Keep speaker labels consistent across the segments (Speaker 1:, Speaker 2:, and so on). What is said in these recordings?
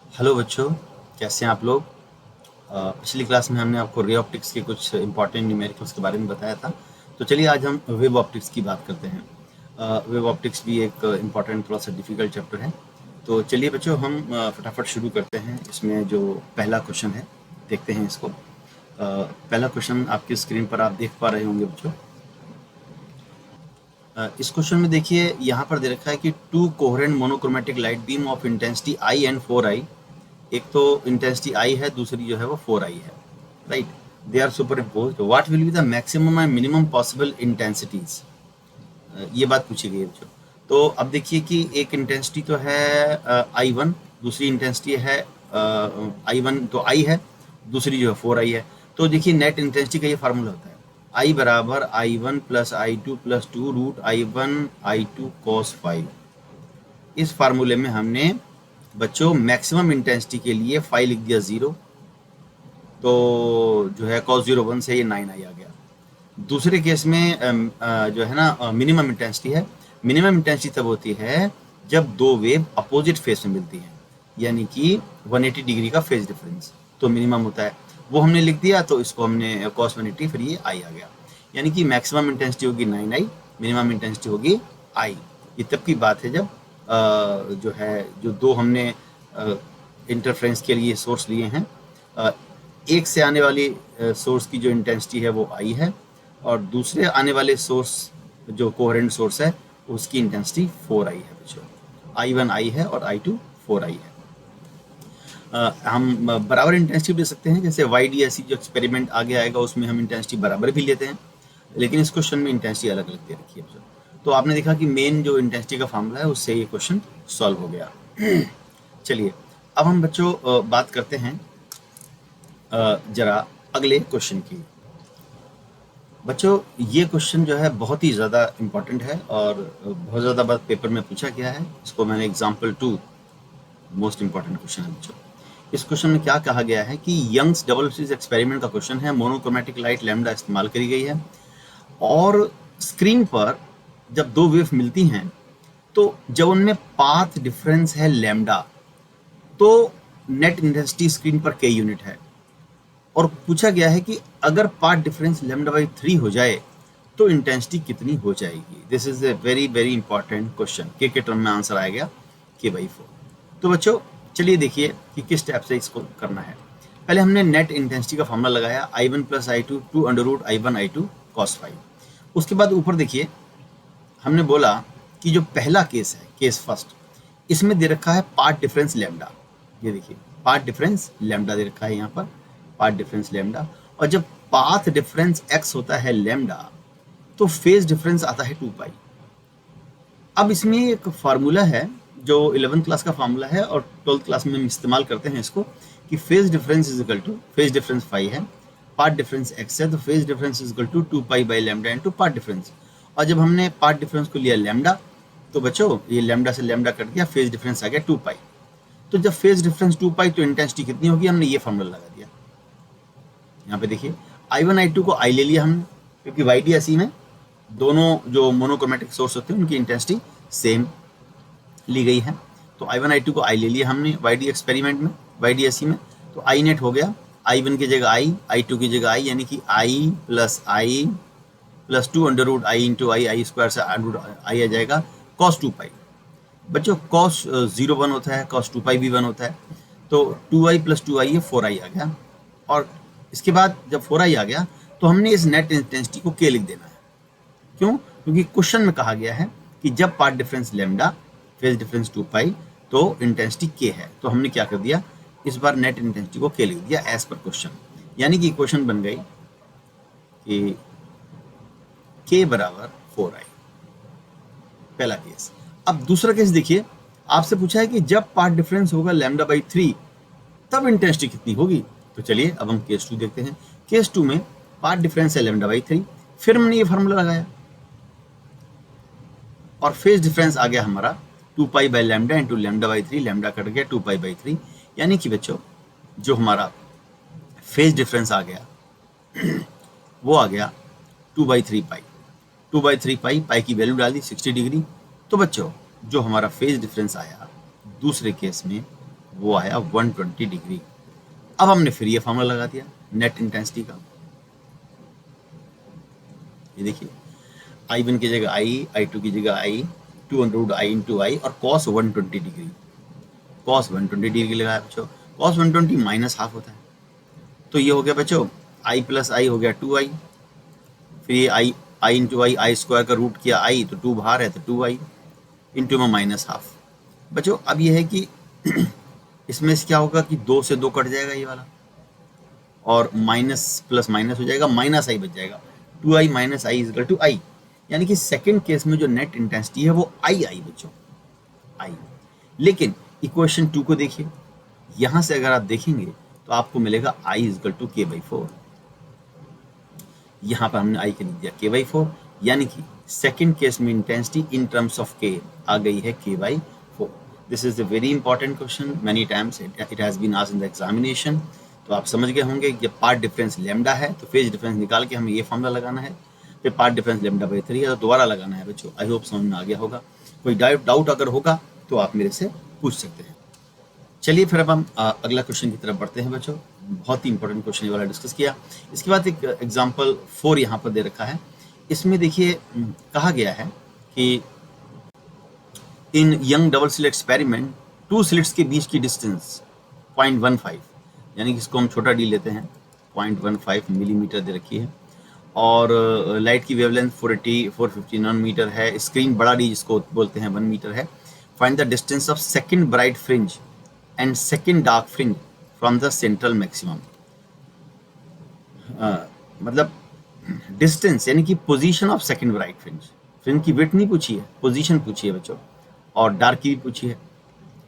Speaker 1: Hello बच्चों, कैसे हैं आप लोग। पिछली क्लास में हमने आपको रे ऑप्टिक्स के कुछ इंपॉर्टेंट न्यूमेरिकल्स के बारे में बताया था। तो चलिए आज हम वेव ऑप्टिक्स की बात करते हैं। वेव ऑप्टिक्स भी एक इम्पॉर्टेंट थोड़ा सा डिफिकल्ट चैप्टर है। तो चलिए बच्चों, हम फटाफट शुरू करते हैं। इसमें जो पहला क्वेश्चन है, देखते हैं इसको। पहला क्वेश्चन आपकी स्क्रीन पर आप देख पा रहे होंगे बच्चों। इस क्वेश्चन में देखिए, यहाँ पर दे रखा है कि to coherent monochromatic light beam of intensity I and 4i। एक तो इंटेंसिटी आई है, दूसरी जो है वो 4i है, right. They are superimpose, what will be the maximum and minimum possible intensities. ये बात पूछी गई है बच्चों। तो अब देखिए कि एक इंटेंसिटी तो है I1, दूसरी इंटेंसिटी है I1 तो I है, दूसरी जो है 4i है। तो देखिए नेट इंटेंसिटी का ये फार्मूला होता है I बराबर I1 plus I2 plus 2√I1 I2 cos five. इस फार्मूले में हमने बच्चों मैक्सिमम इंटेंसिटी के लिए फाइव लिख दिया 0, तो जो है cos 0 1 से ये 9i आ गया। दूसरे केस में जो है ना मिनिमम इंटेंसिटी है। मिनिमम इंटेंसिटी तब होती है जब दो वेव अपोजिट फेस में मिलती हैं, यानी कि 180 डिग्री का फेज डिफरेंस, तो मिनिमम होता है। वो हमने लिख दिया, तो इसको हमने cos 180, फिर ये आई आ गया। यानी कि मैक्सिमम इंटेंसिटी होगी 9i, मिनिमम इंटेंसिटी होगी आई। ये तब की बात है जब जो है जो दो हमने इंटरफ्रेंस के लिए सोर्स लिए हैं, एक से आने वाली सोर्स की जो इंटेंसिटी है वो आई है, और दूसरे आने वाले सोर्स जो कोहेरेंट सोर्स है उसकी इंटेंसिटी 4i है बच्चों। I1 आई है और I2 4i है। हम बराबर इंटेंसिटी दे सकते हैं, जैसे YDSC जो एक्सपेरिमेंट आगे आएगा उसमें हम इंटेंसिटी बराबर भी लेते हैं, लेकिन इस क्वेश्चन में इंटेंसिटी अलग अलग दे रखी है बच्चों। तो आपने देखा कि मेन जो इंटेंसिटी का फार्मूला है उससे ये क्वेश्चन सॉल्व हो गया। चलिए अब हम बच्चों बात करते हैं जरा अगले क्वेश्चन की। बच्चों ये क्वेश्चन जो है बहुत ही ज़्यादा इम्पोर्टेंट है और बहुत ज़्यादा बार पेपर में पूछा गया है। इसको मैंने एग्जाम्पल 2 मोस्ट इम्पॉर्टेंट क्वेश्चन है बच्चों। इस क्वेश्चन में क्या कहा गया है कि यंग्स डबल स्लिट एक्सपेरिमेंट का क्वेश्चन है। मोनोक्रोमेटिक लाइट लैम्डा इस्तेमाल करी गई है और स्क्रीन पर जब दो वेव मिलती हैं तो जब उनमें पाथ डिफरेंस है लैम्डा, तो नेट इंटेंसिटी स्क्रीन पर के यूनिट है। और पूछा गया है कि अगर पाथ डिफरेंस λ/3 हो जाए तो इंटेंसिटी कितनी हो जाएगी। This is a very very important question. के टर्म में आंसर आएगा k/4। तो बच्चों चलिए देखिए कि किस टाइप से इसको करना है। पहले हमने नेट इंटेंसिटी का फॉर्मूला लगाया I1 plus I2 2√I1 I2 cos five. उसके बाद ऊपर देखिए हमने बोला कि जो पहला केस है, केस फर्स्ट, इसमें दे रखा है पाथ डिफरेंस लैम्डा। ये देखिए पाथ डिफरेंस लैम्डा दे रखा है यहाँ पर, पाथ डिफरेंस लैम्डा। और जब पाथ डिफरेंस x होता है लैम्डा तो फेज डिफरेंस आता है 2π। अब इसमें एक फार्मूला है जो 11th क्लास का फार्मूला है और 12th क्लास में हम इस्तेमाल करते हैं इसको, कि phase difference is equal to, phase difference five है, पाथ डिफरेंस x है, तो phase difference is equal to 2π/λ into path difference. और जब हमने पाथ डिफरेंस को लिया लैम्डा, तो बच्चों ये लैम्डा से लैम्डा कट गया, फेज डिफरेंस आ गया 2π। तो जब फेज डिफरेंस 2π तो इंटेंसिटी कितनी होगी, हमने ये फार्मूला लगा दिया। यहाँ पे देखिए I1 I2 को I ले लिया हमने, क्योंकि YDSC में दोनों जो मोनोक्रोमेटिक सोर्स होते हैं उनकी इंटेंसिटी सेम ली गई है। तो I1 I2 को I ले लिया हमने YD एक्सपेरिमेंट में, YDSC में। तो I नेट हो गया I1 की जगह I, I2 की जगह I, यानी कि I plus 2√I into I square से I आ जाएगा cos 2π। बच्चों cos 0 1 होता है, cos 2π भी 1 होता है, तो 2i प्लस 2i है 4i आ गया। और इसके बाद जब 4i आ गया तो हमने इस नेट इंटेंसिटी को k लिख देना है। क्यों? क्योंकि क्वेश्चन में कहा गया है कि जब path difference lambda, phase difference 2π, तो इंटेंसिटी k है। तो हमने क्या कर दिया, इस बार नेट इंटेंसिटी को k लिख दिया एज पर क्वेश्चन। यानी कि क्वेश्चन बन गई कि k बराबर 4i, पहला केस। अब दूसरा केस देखिए, आपसे पूछा है कि जब पाथ डिफरेंस होगा λ/3 तब इंटेंसिटी कितनी होगी। तो चलिए अब हम केस 2 देखते हैं। केस 2 में पाथ डिफरेंस है λ/3, फिर हमने ये फार्मूला लगाया और फेज डिफरेंस आ गया हमारा 2π/λ इंटू λ/3, लैम्डा कट गया 2π/3, यानी कि बच्चों जो हमारा फेज डिफरेंस आ गया वो आ गया 2/3π। 2/3π, पाई की वैल्यू डाल दी 60 डिग्री। तो बच्चों जो हमारा फेज डिफरेंस आया दूसरे केस में वो आया 120 डिग्री। अब हमने फिर ये फॉर्मूला लगा दिया नेट इंटेंसिटी का। ये देखिए I1 की जगह I2 की जगह I, 200 I इंटू I और cos 120 डिग्री, cos 120 डिग्री लगाया बच्चों। cos 120 माइनस हाफ होता है, तो ये हो गया बच्चों I प्लस I हो गया 2I, फिर ये I इंटू I स्क्वायर का रूट किया I, तो 2 बाहर है तो 2I इंटू में माइनस हाफ। बच्चों अब ये है कि इसमें से क्या होगा कि 2 से 2 कट जाएगा ये वाला, और माइनस प्लस माइनस हो जाएगा, माइनस आई बच जाएगा, 2I minus I is equal to I. यानी कि सेकंड केस में जो नेट इंटेंसिटी है वो आई बच्चों, आई। लेकिन इक्वेशन 2 को देखिए, यहां से अगर आप देखेंगे तो आपको मिलेगा आई इज इक्वल टू k/4। यहां पर हमने आई के लिख दिया k/4, यानी कि सेकंड केस में intensity in terms of k आ गई है k/4। This is a very important question, many times it has been asked in the examination. तो आप समझ गए होंगे कि पार्ट डिफरेंस लैम्डा है तो फेज डिफरेंस निकाल के हमें ये फॉर्मूला लगाना है, फिर पार्ट डिफरेंस लैम्डा/3 है तो दोबारा लगाना है बच्चों। आई होप समझ में आ गया होगा। कोई डाउट अगर होगा तो आप मेरे से पूछ सकते हैं। चलिए फिर अब हम अगला क्वेश्चन की तरफ बढ़ते हैं बच्चों। बहुत ही इंपॉर्टेंट क्वेश्चन ये वाला डिस्कस किया। इसके बाद एक एग्जाम्पल 4 यहाँ पर दे रखा है। इसमें देखिए कहा गया है कि in Young double slit experiment 2 slits के बीच की डिस्टेंस 0.15, यानी कि इसको हम छोटा डी लेते हैं, 0.15 मिलीमीटर दे रखी है, और लाइट की वेवलेंथ 450 नैनोमीटर है। स्क्रीन बड़ा डी जिसको बोलते हैं 1 मीटर है। Find the distance of second bright fringe and second dark fringe from the central maximum. मतलब डिस्टेंस यानी कि position of second bright fringe, fringe की विड्थ नहीं पूछी है, पोजीशन पूछी है बच्चों, और डार्क की भी पूछी है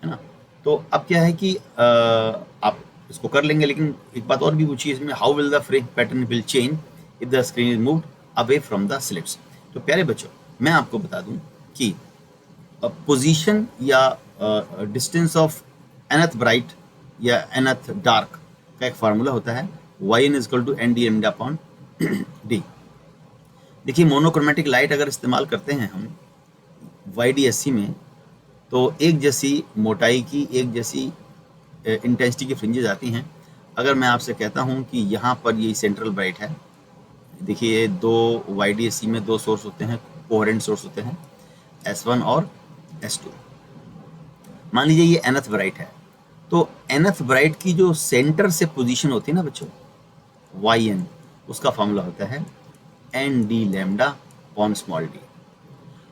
Speaker 1: ना। तो अब क्या है कि आप इसको कर लेंगे, लेकिन एक बात और भी पूछी है इसमें, how will the fringe pattern will change if the screen is moved away from the slits. तो प्यारे बच्चों मैं आपको बता दूं कि पोजीशन या डिस्टेंस ऑफ nth ब्राइट या nth डार्क का एक फार्मूला होता है yn is equal to n d lambda upon d. देखिए मोनोक्रोमेटिक लाइट अगर इस्तेमाल करते हैं हम YDSC में, तो एक जैसी मोटाई की एक जैसी इंटेंसिटी की फ्रिंजेस आती हैं। अगर मैं आपसे कहता हूं कि यहाँ पर ये सेंट्रल ब्राइट है, देखिए दो YDSC में 2 सोर्स होते हैं, कोहेरेंट सोर्स होते हैं, S1 और S2। मान लीजिए ये nth ब्राइट है, तो nth ब्राइट की जो सेंटर से पोजीशन होती है ना बच्चों yn, उसका फॉर्मूला होता है n d lambda upon small d.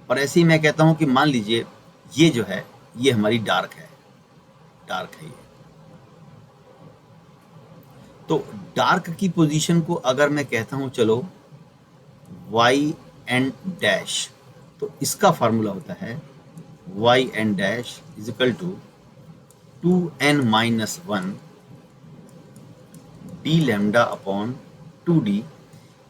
Speaker 1: और ऐसे ही मैं कहता हूं कि मान लीजिए ये जो है ये हमारी डार्क है ये, तो डार्क की पोजीशन को अगर मैं कहता हूं चलो y एन डैश, तो इसका फार्मूला होता है y n dash is equal to 2n minus 1 d lambda upon 2d।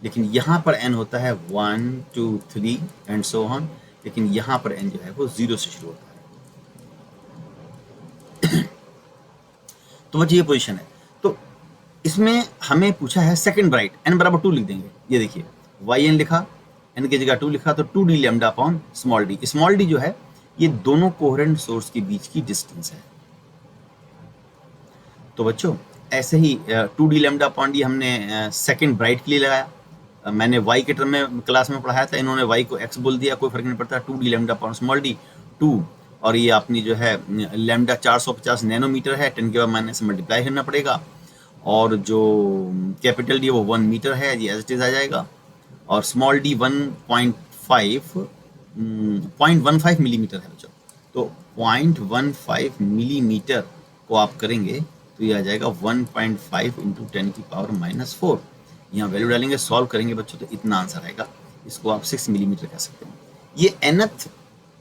Speaker 1: लेकिन यहाँ पर n होता है 1 2 3 एंड सो ऑन, लेकिन यहाँ पर n जो है वो 0 से शुरू होता है। तो बच्चे ये पोजीशन है। तो इसमें हमें पूछा है सेकंड ब्राइट, n बराबर 2 लिख देंगे। ये देखिए yn लिखा, n की जगह 2 लिखा, तो 2d lambda upon small D. Small D जो है ये दोनों कोहेरेंट सोर्स के बीच की डिस्टेंस है। तो बच्चों ऐसे ही 2d लैम्डा अपॉन डी हमने सेकंड ब्राइट के लिए लगाया। मैंने y के टर्म में क्लास में पढ़ाया था, इन्होंने y को x बोल दिया, कोई फर्क नहीं पड़ता। 2d lambda upon small D 2, और ये अपनी जो है लैम्डा 450 नैनोमीटर है, 10 के पावर माइनस से मल्टीप्लाई करना पड़ेगा, और जो कैपिटल डी वो 1 मीटर है, ये एज इट इज आ जाएगा, और स्मॉल डी 0.15 मिलीमीटर है बच्चों। तो 0.15 मिलीमीटर को आप करेंगे तो ये आ जाएगा 1.5 इंटू 10 की पावर माइनस 4। यहाँ वैल्यू डालेंगे, सॉल्व करेंगे बच्चों, तो इतना आंसर आएगा। इसको आप 6 मिलीमीटर कह सकते हैं। ये nth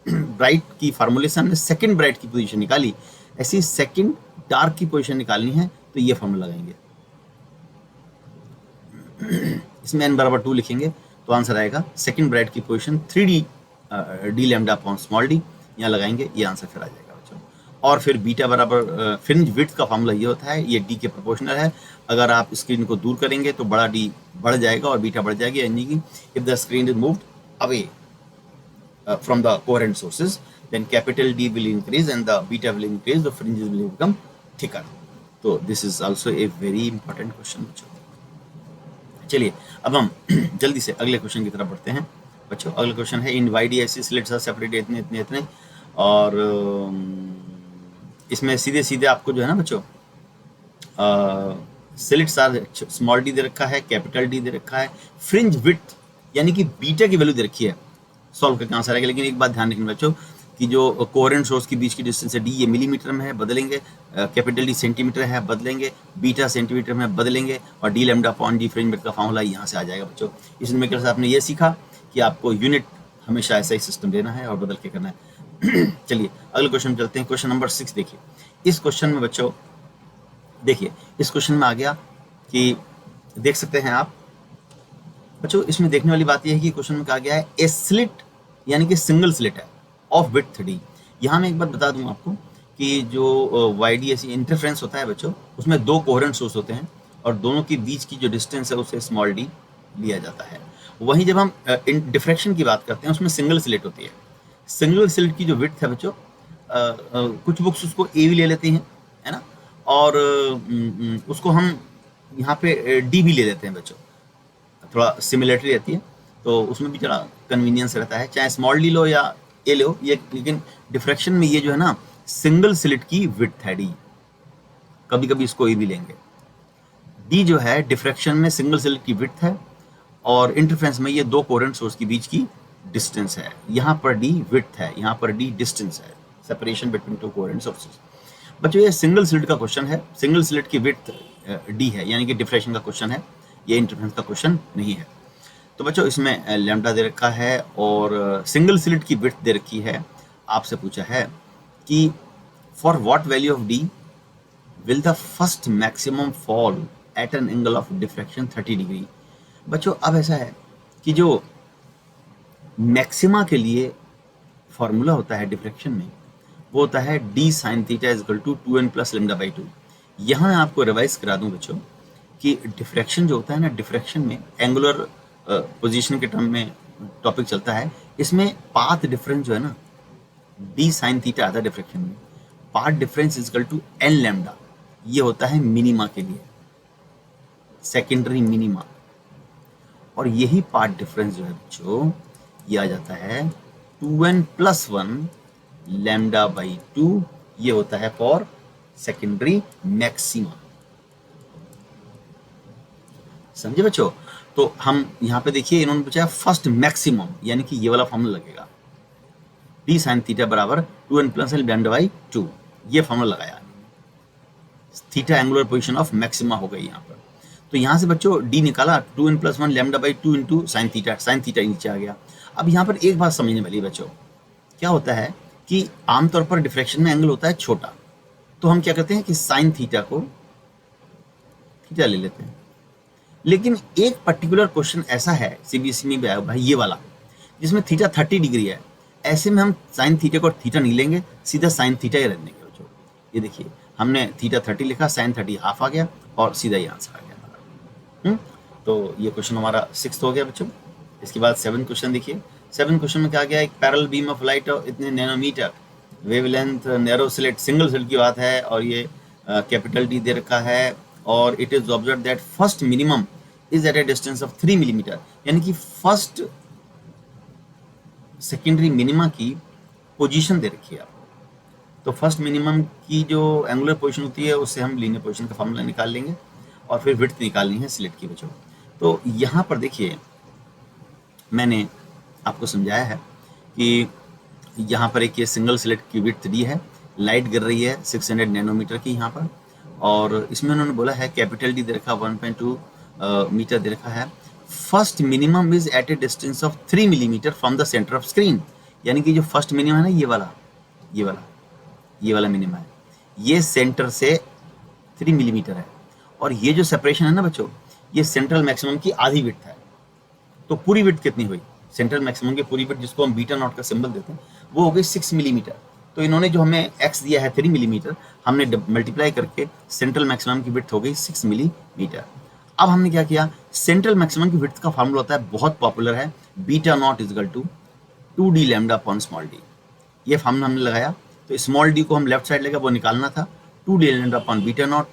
Speaker 1: ब्राइट की फार्मूले से हमने सेकंड ब्राइट की पोजीशन निकाली, ऐसी सेकंड डार्क की पोजीशन निकालनी है तो ये फार्मूला लगाएंगे। इसमें n बराबर 2 लिखेंगे तो आंसर आएगा सेकंड ब्राइट की position 3d D lambda upon small d, यहाँ लगाएंगे, ये आंसर फिर आ जाएगा बच्चों। और फिर बीटा बराबर फ्रिंज विड्थ का फार्मूला ये होता है, ये डी के प्रोपोर्शनल है। अगर आप स्क्रीन को दूर करेंगे तो बड़ा डी बढ़ जाएगा और बीटा बढ़ जाएगी, यानी कि if the screen is moved away from the coherent sources, then capital D will increase and the beta will increase, the fringes will become thicker. तो this is also a very important question बच्चों। चलिए अब हम जल्दी से अगले question की तरफ बढ़ते हैं बच्चों। अगला क्वेश्चन है इन YDIC स्लिट्स आर सेपरेटेड इतने इतने इतने, और इसमें सीधे सीधे आपको जो है ना बच्चों स्लिट्स आर स्मॉल डी दे रखा है, कैपिटल डी दे रखा है, फ्रिंज विड्थ यानी कि बीटा की वैल्यू दे रखी है, सॉल्व करके आंसर आएगा। लेकिन एक बात ध्यान रखना बच्चों कि जो कोहेरेंट सोर्स के बीच की डिस्टेंस है डी, ये मिलीमीटर में है बदलेंगे, कैपिटल डी सेंटीमीटर है बदलेंगे, बीटा सेंटीमीटर में बदलेंगे, और D lambda upon D fringe width का फॉर्मूला यहाँ से आ जाएगा बच्चों। इस न्यूमेरिकल से आपने ये सीखा कि आपको यूनिट हमेशा ऐसा ही सिस्टम देना है और बदल के करना है। चलिए अगले क्वेश्चन चलते हैं। क्वेश्चन नंबर 6 देखिए। इस क्वेश्चन में बच्चों देखिए, इस क्वेश्चन में आ गया कि देख सकते हैं आप बच्चों, इसमें देखने वाली बात यह है कि क्वेश्चन में कहा गया है ए स्लिट यानी कि सिंगल स्लिट है ऑफ विड्थ 3D। यहाँ मैं एक बात बता दूं आपको कि जो YDIC इंटरफ्रेंस होता है बच्चों, उसमें दो कोहेरेंट सोर्स होते हैं और दोनों के बीच की जो डिस्टेंस है उसे स्मॉल डी लिया जाता है। वहीं जब हम डिफ्रैक्शन की बात करते हैं उसमें सिंगल स्लिट होती है। सिंगल स्लिट की जो विड्थ है बच्चों, कुछ बुक्स उसको ए भी ले लेती हैं, है ना, और उसको हम यहाँ पे डी भी ले लेते हैं बच्चों, थोड़ा सिमिलरिटी रहती है, तो उसमें भी थोड़ा कन्वीनियंस रहता है, चाहे स्मॉल डी लो या ए लो ये। लेकिन डिफ्रैक्शन में ये जो है ना सिंगल स्लिट की विड्थ है डी, कभी कभी इसको ए भी लेंगे। डी जो है डिफ्रैक्शन में सिंगल स्लिट की विड्थ है, और इंटरफ्रेंस में ये दो कोहेरेंट सोर्स के बीच की डिस्टेंस है। यहाँ पर डी विड्थ है, यहाँ पर डी डिस्टेंस है, separation between two coherent sources. बच्चों ये सिंगल स्लिट का क्वेश्चन है, सिंगल स्लिट की विड्थ डी है, यानी कि डिफ्रैक्शन का क्वेश्चन है, ये इंटरफ्रेंस का क्वेश्चन नहीं है। तो बच्चों इसमें लैम्डा दे रखा है और सिंगल स्लिट की विड्थ दे रखी है। आपसे पूछा है कि for what value of D will the first maximum fall eight an angle of diffraction 30 degree. बच्चों अब ऐसा है कि जो मैक्सिमा के लिए फॉर्मूला होता है डिफ्रैक्शन में, वो होता है d sine theta is equal to 2n plus lambda by 2। यहाँ मैं आपको रिवाइज करा दूं बच्चों कि डिफ्रैक्शन जो होता है ना, डिफ्रैक्शन में एंगुलर पोजीशन के टर्म में टॉपिक चलता है, इसमें पाथ डिफरेंस जो है ना डी साइन थीटा आता है डिफ्रैक्शन में, path difference is equal to n lambda, ये होता है मिनिमा के लिए, सेकेंडरी मिनिमा, और यही पाथ डिफरेंस जो है बच्चों ये आ जाता है 2n प्लस 1 लैम्डा बाई 2, ये होता है फॉर सेकेंडरी मैक्सिमा। समझे बच्चों? तो हम यहाँ पे देखिए इन्होंने पूछा फर्स्ट मैक्सिमम, यानी कि ये वाला फॉर्मूला लगेगा, डी साइन थीटा बराबर 2n प्लस लैम्डा बाई 2, ये फॉर्मूला लगाया, theta angular position of maxima हो गई यहाँ पर। तो यहाँ से बच्चों डी निकाला 2n plus 1 lambda by 2 into sine theta नीचे आ गया। अब यहाँ पर एक बात समझने वाली बच्चों, क्या होता है कि आमतौर पर डिफ्रैक्शन में एंगल होता है छोटा, तो हम क्या करते हैं कि साइन थीटा को थीटा ले लेते हैं। लेकिन एक पर्टिकुलर क्वेश्चन ऐसा है सीबीएसई में भी आया भाई ये वाला, जिसमें थीटा 30 डिग्री है, ऐसे में हम साइन थीटा को थीटा नहीं लेंगे, सीधा साइन थीटा ही रख देंगे बच्चों। ये देखिए हमने थीटा 30 लिखा, साइन 30 हाफ आ गया और सीधा ही आंसर आ गया। तो ये क्वेश्चन हमारा 6th हो गया बच्चों। इसके बाद 7 क्वेश्चन देखिए। 7 क्वेश्चन में क्या गया, एक पैरेलल बीम ऑफ लाइट इतने nanometre, wavelength, narrow slit, single slit की बात है, और ये कैपिटल डी दे रखा है, और it is observe that first minimum is at a distance of 3 millimetre, यानी कि फर्स्ट सेकेंडरी मिनिमा की पोजीशन दे रखी है आपको। तो फर्स्ट मिनिमम की जो एंगुलर पोजीशन होती है उससे हम लीनियर पोजीशन का फॉर्मूला निकाल लेंगे, और फिर विड्थ निकालनी है स्लिट की बच्चों। तो यहाँ पर देखिए मैंने आपको समझाया है कि यहाँ पर एक ये सिंगल स्लिट की विड्थ दी है, लाइट गिर रही है 600 नैनोमीटर की यहाँ पर, और इसमें उन्होंने बोला है कैपिटल डी दे रखा 1.2 मीटर दे रखा है। First minimum is at a distance of 3 millimetre from the centre of screen, यानी कि जो फर्स्ट मिनिमम है ना ये वाला मिनिमम है, ये सेंटर से 3 मिलीमीटर है, और ये जो सेपरेशन है ना बच्चों, ये सेंट्रल मैक्सिमम की आधी विड्थ है। तो पूरी विड्थ कितनी हुई, सेंट्रल मैक्सिमम की पूरी विड्थ, जिसको हम बीटा नॉट का सिंबल देते हैं, वो हो गई 6 मिलीमीटर। तो इन्होंने जो हमें एक्स दिया है 3 मिलीमीटर, हमने मल्टीप्लाई करके सेंट्रल मैक्सिमम की विड्थ हो गई 6 मिलीमीटर। अब हमने क्या किया, सेंट्रल मैक्सिमम की विड्थ का फार्मूला होता है, बहुत पॉपुलर है, beta not is equal to 2d lambda upon small d. ये फार्मूला हमने लगाया, तो स्मॉल डी को हम लेफ्ट साइड लेकर वो निकालना था, 2d lambda upon beta not,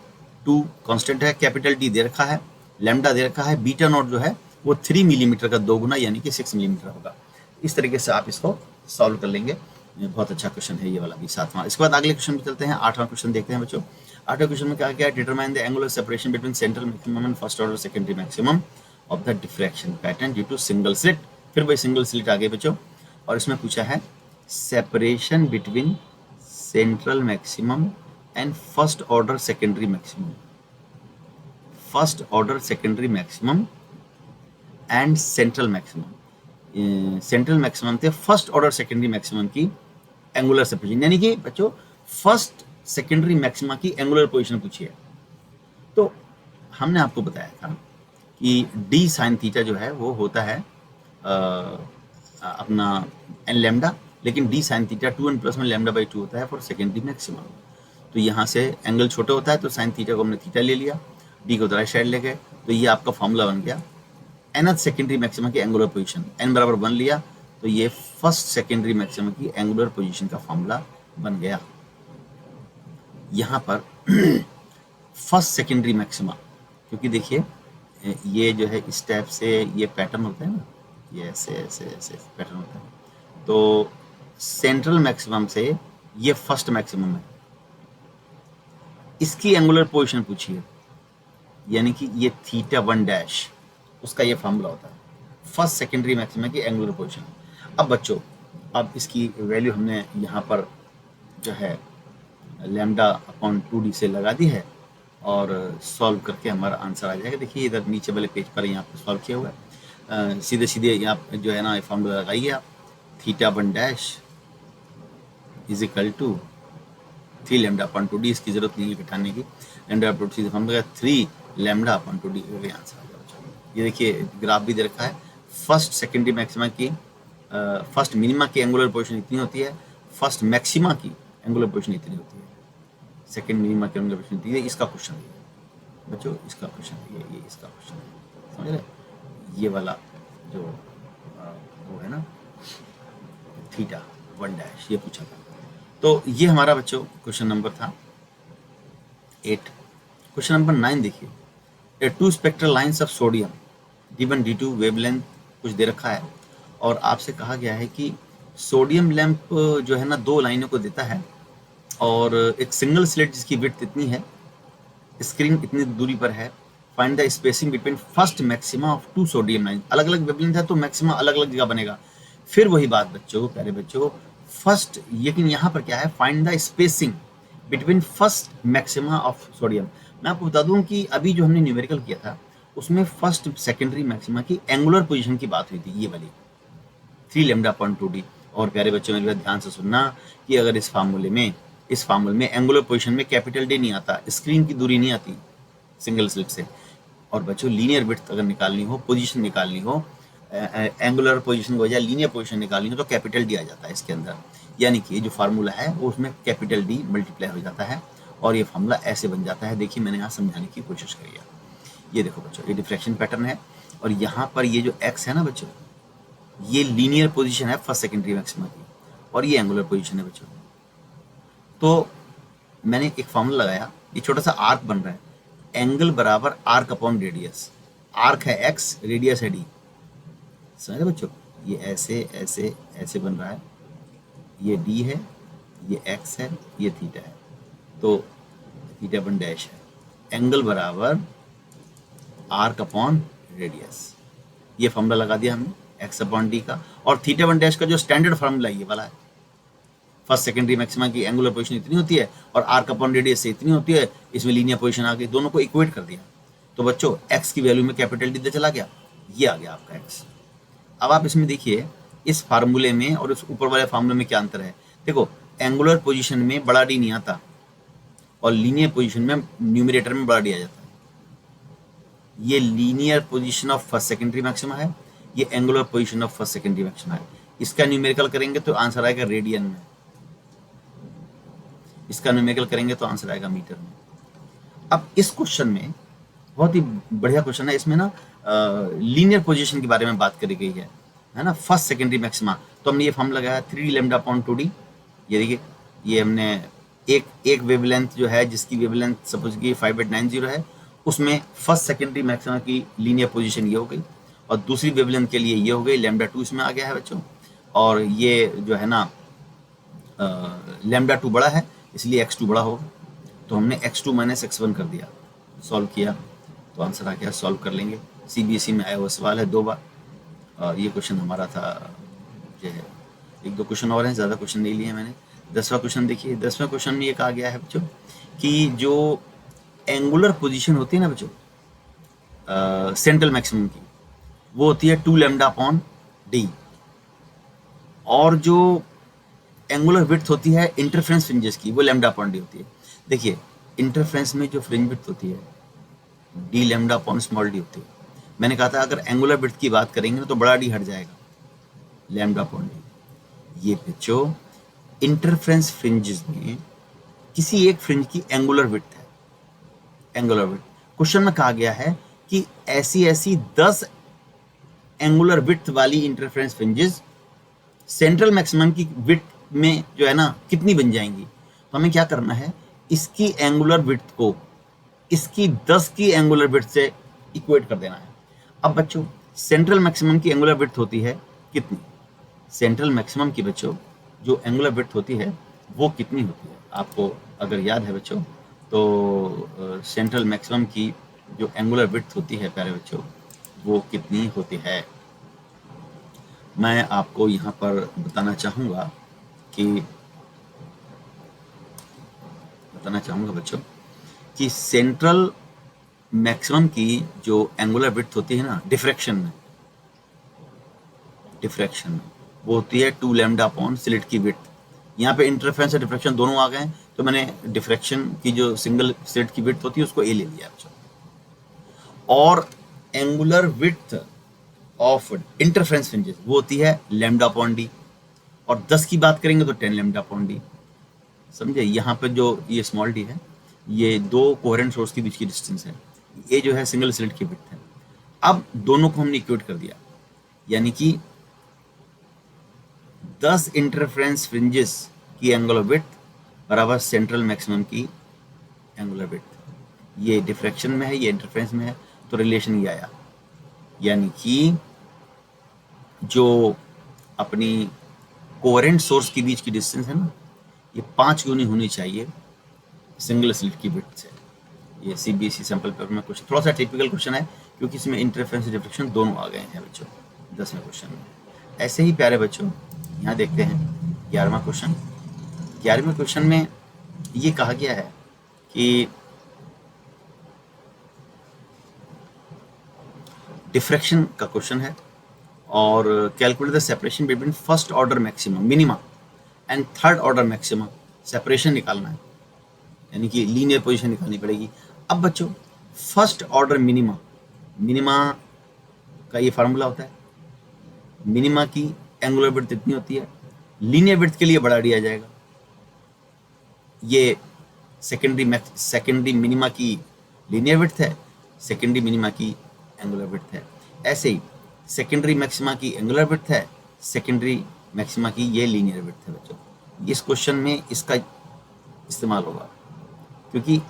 Speaker 1: 2 constant है, कैपिटल डी दे रखा है, लैम्डा दे रखा है, बीटा नॉट जो है वो 3 मिलीमीटर का 2 गुना यानी कि 6 मिलीमीटर होगा। इस तरीके से आप इसको सॉल्व कर लेंगे। बहुत अच्छा क्वेश्चन है ये वाला भी, 7वां। इसके बाद अगले क्वेश्चन पे चलते हैं, 8वां क्वेश्चन देखते हैं बच्चों। 8वें क्वेश्चन में क्या क्या है, determine the angular separation between central maximum and first order secondary maximum of the diffraction pattern due to single slit. फिर वही सिंगल स्लिट आ गए बच्चों, और इसमें पूछा है separation between central maximum and first order secondary maximum, first order secondary maximum and central maximum. Central maximum थे first order secondary maximum की एंगुलर सेपरेशन, यानी कि बच्चों फर्स्ट सेकेंडरी मैक्सिमा की एंगुलर पोजीशन पूछी है। तो हमने आपको बताया था कि डी साइन थीटा जो है वो होता है अपना एन लैम्डा, लेकिन D sine theta 2n plus में लैम्डा बाई 2 होता है फॉर सेकेंडरी मैक्सिमम। तो यहाँ से एंगल छोटा होता है तो साइन थीटा को हमने थीटा ले लिया, डी को राइट साइड ले गए, तो ये आपका फॉर्मूला बन गया nth सेकेंडरी मैक्सिमा की एंगुलर पोजीशन, n बराबर 1 लिया तो ये फर्स्ट सेकेंडरी मैक्सिमा की एंगुलर पोजीशन का फॉर्मूला बन गया। यहाँ पर फर्स्ट सेकेंडरी मैक्सिमा, क्योंकि देखिए ये जो है इस टाइप से ये पैटर्न होता है ना, ये ऐसे ऐसे ऐसे पैटर्न होता है, तो सेंट्रल मैक्सिमम से ये फर्स्ट मैक्सिमम है, इसकी एंगुलर पोजीशन पूछिए, यानी कि ये थीटा 1 डैश, उसका ये फॉर्मूला होता है फर्स्ट सेकेंडरी मैक्सिमा की एंगुलर पोजीशन। अब बच्चों अब इसकी वैल्यू हमने यहाँ पर जो है लैम्डा अपॉन 2d से लगा दी है और सॉल्व करके हमारा आंसर आ जाएगा। देखिए इधर नीचे वाले पेज पर यहाँ पर सॉल्व किया हुआ है, सीधे सीधे यहाँ जो है ना फॉर्मूला लगाइए आप, theta 1 dash is equal to 3 lambda upon 2d, इसकी जरूरत नहीं है घटाने की, lambda upon 2d formula 3 lambda upon 2d, ये आंसर आ जाएगा बच्चों। ये देखिए ग्राफ भी दे रखा है, फर्स्ट सेकेंडरी मैक्सिमा की फर्स्ट मिनिमा की एंगुलर पोजीशन इतनी होती है, फर्स्ट मैक्सिमा की एंगुलर पोजीशन इतनी होती है, सेकेंड मिनिमा की एंगुलर पोजीशन इतनी है। इसका क्वेश्चन है बच्चों, इसका क्वेश्चन है ये इसका क्वेश्चन है, समझ रहे, ये वाला जो वो है ना थीटा 1 डैश, ये पूछा था। तो ये हमारा बच्चों क्वेश्चन नंबर था 8। क्वेश्चन नंबर 9 देखिए, ए 2 spectral lines of sodium given D2 wavelength कुछ दे रखा है और आपसे कहा गया है कि सोडियम लैंप जो है ना 2 लाइनों को देता है और एक सिंगल स्लिट जिसकी विड्थ इतनी है, स्क्रीन इतनी दूरी पर है, find the spacing between first maxima of 2 sodium line. अलग अलग वेवलेंथ है तो मैक्सिमा अलग अलग जगह बनेगा। फिर वही बात बच्चों, प्यारे बच्चों, फर्स्ट, लेकिन यहाँ पर क्या है, find the spacing between first maxima of sodium. मैं आपको बता दूं कि अभी जो हमने न्यूमेरिकल किया था उसमें फर्स्ट सेकेंडरी मैक्सिमा की एंगुलर पोजीशन की बात हुई थी, ये वाली 3 लैम्डा अपॉन 2d। और प्यारे बच्चों मेरे बात ध्यान से सुनना कि अगर इस फार्मूले में एंगुलर पोजीशन में कैपिटल डी नहीं आता, स्क्रीन की दूरी नहीं आती सिंगल स्लिट से, और बच्चों लीनियर विड्थ अगर निकालनी हो, पोजीशन निकालनी हो, एंगुलर पोजीशन को या लीनियर पोजीशन निकालनी हो तो कैपिटल डी आ जाता है इसके अंदर, यानी कि जो फार्मूला है वो उसमें कैपिटल डी मल्टीप्लाई हो जाता है और ये फार्मूला ऐसे बन जाता है। देखिए मैंने यहाँ समझाने की कोशिश करी है। ये देखो बच्चों, ये डिफ्रैक्शन पैटर्न है और यहाँ पर ये जो एक्स है ना बच्चों, ये लीनियर पोजीशन है फर्स्ट सेकेंडरी मैक्सिमा की और ये एंगुलर पोजीशन है बच्चों। तो मैंने एक फार्मूला लगाया, ये छोटा सा आर्क बन रहा है, एंगल बराबर आर्क अपॉन रेडियस, आर्क है एक्स, रेडियस है डी, समझ रहे बच्चों, ये ऐसे ऐसे ऐसे बन रहा है, ये डी है, ये एक्स है, ये थीटा है, तो थीटा 1 डैश है, एंगल बराबर आर्क अपॉन रेडियस, ये फॉर्मूला लगा दिया हमने एक्स अपॉन डी का। और थीटा 1 डैश का जो स्टैंडर्ड फॉर्मूला ये वाला है, फर्स्ट सेकेंडरी मैक्सिमा की एंगुलर पोजीशन इतनी होती है और आर्क अपॉन रेडियस से इतनी होती है, इसमें लीनियर पोजीशन आ गई, दोनों को इक्वेट कर दिया तो बच्चों एक्स की वैल्यू में कैपिटल डी चला गया, ये आ गया आपका एक्स। अब आप इसमें देखिए इस फार्मूले में और इस ऊपर वाले फार्मूले में क्या अंतर है। देखो एंगुलर पोजीशन में बड़ा डी नहीं आता और लीनियर पोजीशन में न्यूमरेटर में बड़ा डी आ जाता है। ये linear position of first secondary maxima है, ये angular position of first secondary maxima है। इसका न्यूमेरिकल करेंगे तो आंसर आएगा रेडियन में, इसका न्यूमेरिकल करेंगे तो आंसर आएगा मीटर में। अब इस क्वेश्चन में बहुत ही बढ़िया क्वेश्चन है, इसमें ना लीनियर पोजीशन के बारे में बात करी गई है ना, फर्स्ट सेकेंडरी मैक्सिमा। तो हमने ये फॉर्मूला लगाया 3 लैम्डा अपॉन 2d, ये देखिए ये हमने एक वेवलेंथ जो है, जिसकी वेवलेंथ सपोज की 5890 है, उसमें फर्स्ट सेकेंडरी मैक्सिमा की लीनियर पोजीशन ये हो गई, और दूसरी वेवलेंथ के लिए ये हो गई, λ2 इसमें आ गया है बच्चों। और ये जो है ना λ2 बड़ा है, इसलिए x2 बड़ा होगा, तो हमने x2 माइनस x1 कर दिया, सॉल्व किया तो आंसर आ गया। सॉल्व कर लेंगे, CBSE में आया हुआ सवाल है 2 बार, और ये क्वेश्चन हमारा था। ये एक दो क्वेश्चन और हैं, ज़्यादा क्वेश्चन नहीं लिए मैंने। 10वां क्वेश्चन देखिए। 10वें क्वेश्चन में ये कहा गया है बच्चों कि जो एंगुलर पोजीशन होती है ना बच्चों सेंट्रल मैक्सिमम की, वो होती है 2λ/d, और जो एंगुलर विड्थ होती है इंटरफ्रेंस फ्रिंजेस की, वो λ/d होती है। देखिए इंटरफ्रेंस में जो फ्रिंज विड्थ होती है dλ/d होती है। मैंने कहा था अगर एंगुलर विड्थ की बात करेंगे तो बड़ा डी हट जाएगा, λ/d। ये बच्चों इंटरफ्रेंस फ्रिंजेस में किसी एक फ्रिंज की एंगुलर विड्थ है, एंगुलर विड्थ। क्वेश्चन में कहा गया है कि ऐसी ऐसी 10 एंगुलर विड्थ वाली इंटरफ्रेंस फ्रिंजेस सेंट्रल मैक्सिमम की विड्थ में जो है ना कितनी बन जाएंगी। तो हमें क्या करना है, इसकी एंगुलर विड्थ को इसकी 10 की एंगुलर विड्थ से इक्वेट कर देना है। अब बच्चों सेंट्रल मैक्सिमम की एंगुलर विड्थ होती है कितनी, सेंट्रल मैक्सिमम की बच्चों जो एंगुलर विड्थ होती है वो कितनी होती है, आपको अगर याद है बच्चों तो सेंट्रल मैक्सिमम की जो एंगुलर विड्थ होती है प्यारे बच्चों वो कितनी होती है। मैं आपको यहाँ पर बताना चाहूँगा बच्चों कि सेंट्रल मैक्सिमम की जो एंगुलर विड्थ होती है ना डिफ्रैक्शन में वो होती है 2λ/स्लिट की विड्थ। यहाँ पे इंटरफेरेंस और डिफ्रैक्शन दोनों आ गए हैं, तो मैंने डिफ्रैक्शन की जो सिंगल स्लिट की विड्थ होती है उसको ए ले लिया बच्चों। और angular width of interference fringes वो होती है λ/d, और 10 की बात करेंगे तो 10λ/d। समझे, यहाँ पे जो ये स्मॉल डी है ये दो कोहेरेंट सोर्स के बीच की डिस्टेंस है, ये जो है सिंगल स्लिट की विड्थ है। अब दोनों को हमने इक्वेट कर दिया, यानी कि 10 इंटरफेरेंस फ्रिंजेस की एंगुलर विड्थ बराबर सेंट्रल मैक्सिमम की एंगुलर विड्थ। ये डिफ्रैक्शन में है, ये इंटरफेरेंस में है, तो रिलेशन ये आया, यानी कि जो अपनी कोहेरेंट सोर्स के बीच की डिस्टेंस है ना ये 5 गुनी होनी चाहिए सिंगल स्लिट की विड्थ से। ये CBSE सैंपल पेपर में क्वेश्चन थोड़ा सा टिपिकल क्वेश्चन है, क्योंकि इसमें इंटरफेरेंस डिफ्रैक्शन दोनों आ गए हैं बच्चों 10वें क्वेश्चन में। ऐसे ही प्यारे बच्चों यहाँ देखते हैं 11वां क्वेश्चन। 11वें क्वेश्चन में ये कहा गया है कि डिफ्रैक्शन का क्वेश्चन है, और calculate the separation between first order maximum minima and third order maximum. Separation निकालना है, यानी कि लीनियर पोजीशन निकालनी पड़ेगी। अब बच्चों फर्स्ट ऑर्डर मिनिमा का ये फार्मूला होता है, मिनिमा की एंगुलर विड्थ इतनी होती है, लीनियर विड्थ के लिए बड़ा डी आ जाएगा। ये सेकेंडरी मिनिमा की लीनियर विड्थ है, सेकेंडरी मिनिमा की एंगुलर विड्थ है। ऐसे ही सेकेंडरी मैक्सिमा की एंगुलर विड्थ है, सेकेंडरी मैक्सिमा की ये लीनियर विड्थ है बच्चों। इस क्वेश्चन में इसका इस्तेमाल होगा, क्योंकि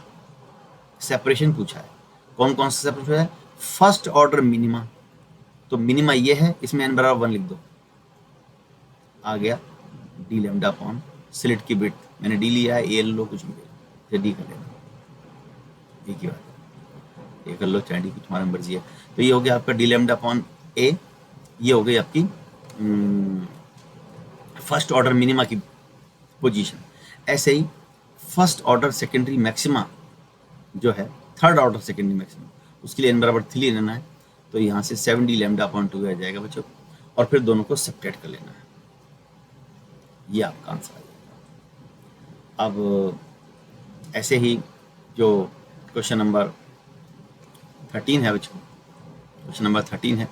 Speaker 1: सेपरेशन पूछा है। कौन कौन सा सेपरेशन है, फर्स्ट ऑर्डर मिनिमा, तो मिनिमा ये है, इसमें n = 1 लिख दो, आ गया dλ/स्लिट की विड्थ। मैंने डी लिया है, ए लो कुछ भी ले डी कर लेना, एक ही बात है, ये कर लो चाहे डी, तुम्हारा मर्जी है। तो ये हो गया आपका dλ/a, ये हो गई आपकी फर्स्ट ऑर्डर मिनिमा की पोजीशन। ऐसे ही फर्स्ट ऑर्डर सेकेंडरी मैक्सिमा जो है थर्ड ऑर्डर सेकेंडरी मैक्सिमा, उसके लिए n = 3 लेना है, तो यहाँ से 7dλ/2 आ जाएगा बच्चों, और फिर दोनों को सब्ट्रैक्ट कर लेना है, ये आपका आंसर आ जाएगा। अब ऐसे ही जो क्वेश्चन नंबर 13 है बच्चों, क्वेश्चन नंबर 13 है,